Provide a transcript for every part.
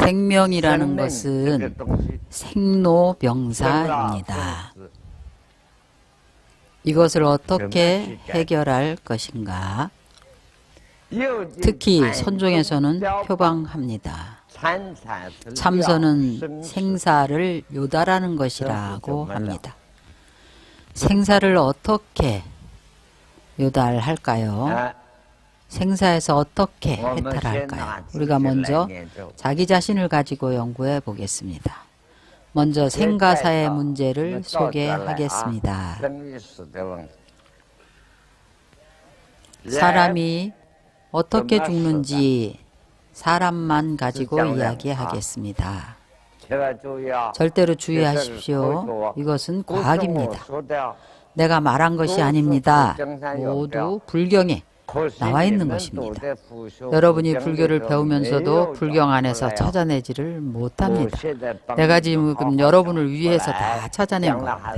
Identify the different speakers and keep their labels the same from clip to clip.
Speaker 1: 생명이라는 것은 생로병사입니다. 이것을 어떻게 해결할 것인가? 특히 선종에서는 표방합니다. 참선은 생사를 요달하는 것이라고 합니다. 생사를 어떻게 요달할까요? 생사에서 어떻게 해탈할까요? 우리가 먼저 자기 자신을 가지고 연구해 보겠습니다. 먼저 생가사의 문제를 소개하겠습니다. 사람이 어떻게 죽는지 사람만 가지고 이야기하겠습니다. 절대로 주의하십시오. 이것은 과학입니다. 내가 말한 것이 아닙니다. 모두 불경에 나와 있는 것입니다. 여러분이 불교를 배우면서도 불경 안에서 찾아내지를 못합니다. 내가 지금 여러분을 위해서 다 찾아낸 겁니다.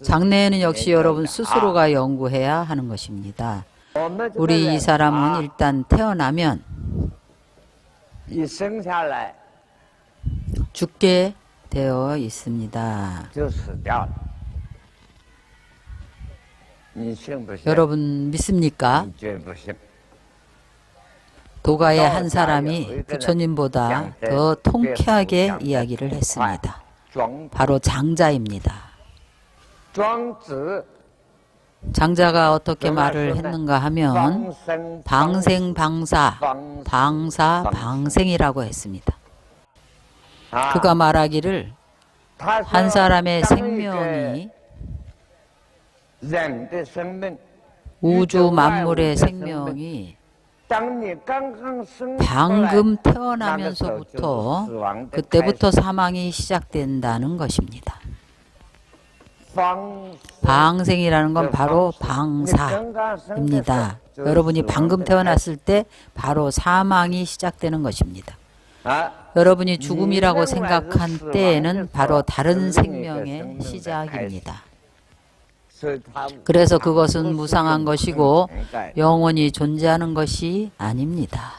Speaker 1: 장래에는 역시 여러분 스스로가 연구해야 하는 것입니다. 우리 이 사람은 일단 태어나면 죽게 되어 있습니다. 여러분 믿습니까? 도가의 한 사람이 부처님보다 더 통쾌하게 이야기를 했습니다. 바로 장자입니다. 장자가 어떻게 말을 했는가 하면 방생방사, 방사방생이라고 했습니다. 그가 말하기를 한 사람의 생명이 우주 만물의 생명이 방금 태어나면서부터 그때부터 사망이 시작된다는 것입니다. 방생이라는 건 바로 방사입니다. 여러분이 방금 태어났을 때 바로 사망이 시작되는 것입니다. 여러분이 죽음이라고 생각한 때에는 바로 다른 생명의 시작입니다. 그래서 그것은 무상한 것이고 영원히 존재하는 것이 아닙니다.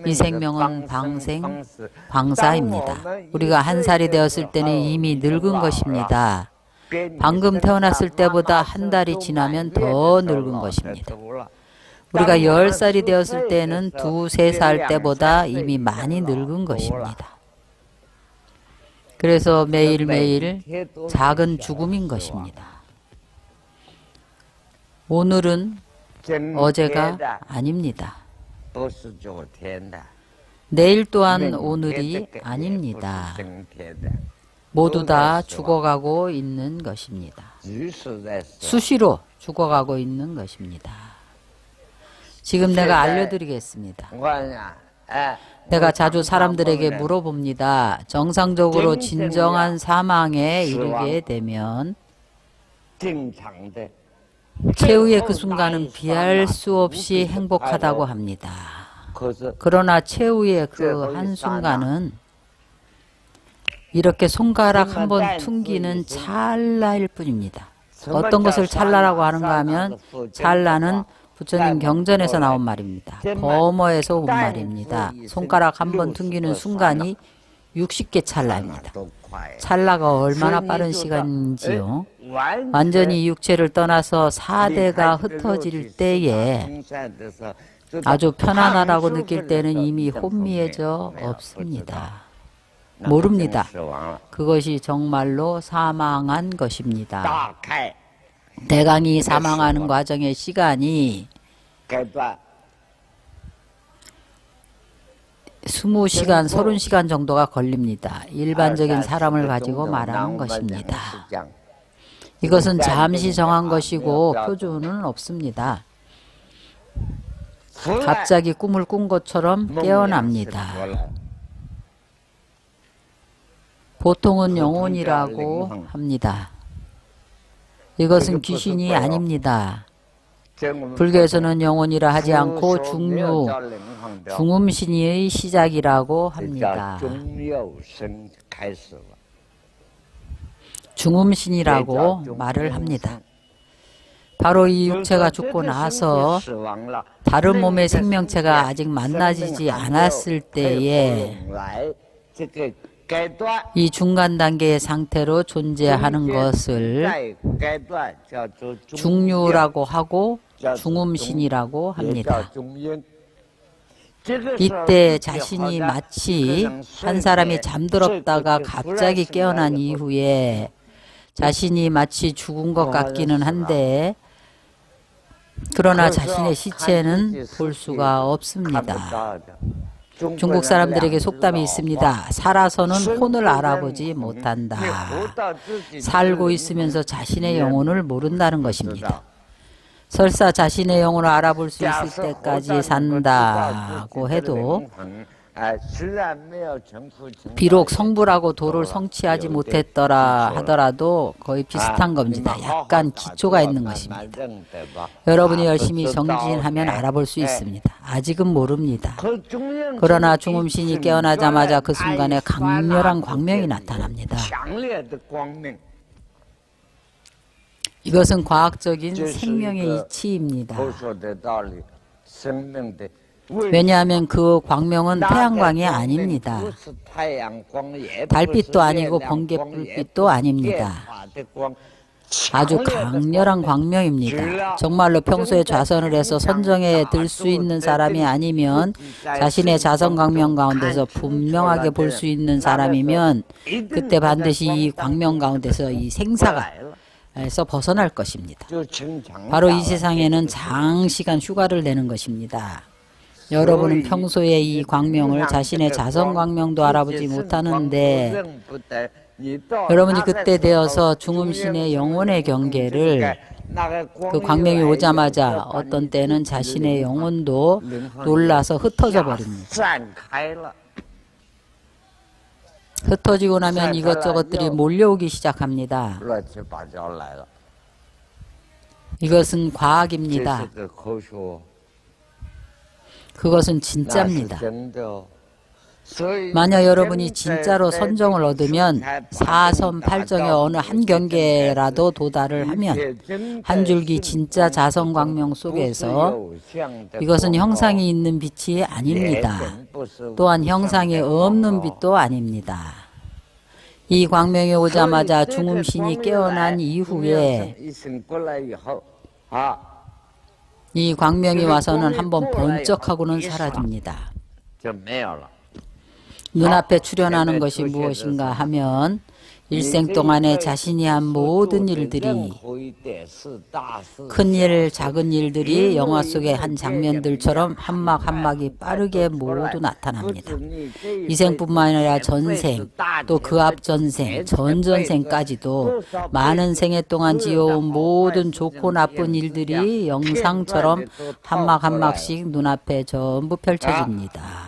Speaker 1: 이 생명은 방생, 방사입니다. 우리가 한 살이 되었을 때는 이미 늙은 것입니다. 방금 태어났을 때보다 한 달이 지나면 더 늙은 것입니다. 우리가 10살이 되었을 때는 2, 3살 때보다 이미 많이 늙은 것입니다. 그래서 매일매일 작은 죽음인 것입니다. 오늘은 어제가 아닙니다. 내일 또한 오늘이 아닙니다. 모두 다 죽어가고 있는 것입니다. 수시로 죽어가고 있는 것입니다. 지금 내가 알려드리겠습니다. 내가 자주 사람들에게 물어봅니다. 정상적으로 진정한 사망에 이르게 되면 최후의 그 순간은 비할 수 없이 행복하다고 합니다. 그러나 최후의 그 한순간은 이렇게 손가락 한번 퉁기는 찰나일 뿐입니다. 어떤 것을 찰나라고 하는가 하면 찰나는 부처님 경전에서 나온 말입니다. 범어에서 온 말입니다. 손가락 한번 퉁기는 순간이 60개 찰나입니다. 찰나가 얼마나 빠른 시간인지요. 완전히 육체를 떠나서 사대가 흩어질 때에 아주 편안하다고 느낄 때는 이미 혼미해져 없습니다. 모릅니다. 그것이 정말로 사망한 것입니다. 대강이 사망하는 과정의 시간이 20시간, 30시간 정도가 걸립니다. 일반적인 사람을 가지고 말하는 것입니다. 이것은 잠시 정한 것이고 표준은 없습니다. 갑자기 꿈을 꾼 것처럼 깨어납니다. 보통은 영혼이라고 합니다. 이것은 귀신이 아닙니다. 불교에서는 영혼이라 하지 않고 중류, 중음신의 시작이라고 합니다. 중음신이라고 말을 합니다. 바로 이 육체가 죽고 나서 다른 몸의 생명체가 아직 만나지지 않았을 때에 이 중간 단계의 상태로 존재하는 것을 중류라고 하고 중음신이라고 합니다. 이때 자신이 마치 한 사람이 잠들었다가 갑자기 깨어난 이후에 자신이 마치 죽은 것 같기는 한데 그러나 자신의 시체는 볼 수가 없습니다. 중국 사람들에게 속담이 있습니다. 살아서는 혼을 알아보지 못한다. 살고 있으면서 자신의 영혼을 모른다는 것입니다. 설사 자신의 영혼을 알아볼 수 있을 때까지 산다고 해도 비록 성불하고 도를 성취하지 못했더라 하더라도 거의 비슷한 겁니다. 약간 기초가 있는 것입니다. 여러분이 열심히 정진하면 알아볼 수 있습니다. 아직은 모릅니다. 그러나 중음신이 깨어나자마자 그 순간에 강렬한 광명이 나타납니다. 이것은 과학적인 생명의 이치입니다. 왜냐하면 그 광명은 태양광이 아닙니다. 달빛도 아니고 번개불빛도 아닙니다. 아주 강렬한 광명입니다. 정말로 평소에 좌선을 해서 선정에 들 수 있는 사람이 아니면 자신의 자선 광명 가운데서 분명하게 볼 수 있는 사람이면 그때 반드시 이 광명 가운데서 이 생사가 에서 벗어날 것입니다. 바로 이 세상에는 장시간 휴가를 내는 것입니다. 여러분은 평소에 이 광명을 자신의 자선 광명도 알아보지 못하는데 여러분이 그때 되어서 중음신의 영혼의 경계를 그 광명이 오자마자 어떤 때는 자신의 영혼도 놀라서 흩어져 버립니다. 흩어지고 나면 이것저것들이 몰려오기 시작합니다. 이것은 과학입니다. 그것은 진짜입니다. 만약 여러분이 진짜로 선정을 얻으면 4선 8정의 어느 한 경계라도 도달을 하면 한 줄기 진짜 자선광명 속에서 이것은 형상이 있는 빛이 아닙니다. 또한 형상이 없는 빛도 아닙니다. 이 광명이 오자마자 중음신이 깨어난 이후에 이 광명이 와서는 한번 번쩍하고는 사라집니다. 눈앞에 출현하는 것이 무엇인가 하면 일생 동안에 자신이 한 모든 일들이 큰 일, 작은 일들이 영화 속의 한 장면들처럼 한막 한막이 빠르게 모두 나타납니다. 이 생뿐만 아니라 전생, 또 그 앞 전생, 전전생까지도 많은 생애 동안 지어온 모든 좋고 나쁜 일들이 영상처럼 한막 한막씩 눈앞에 전부 펼쳐집니다.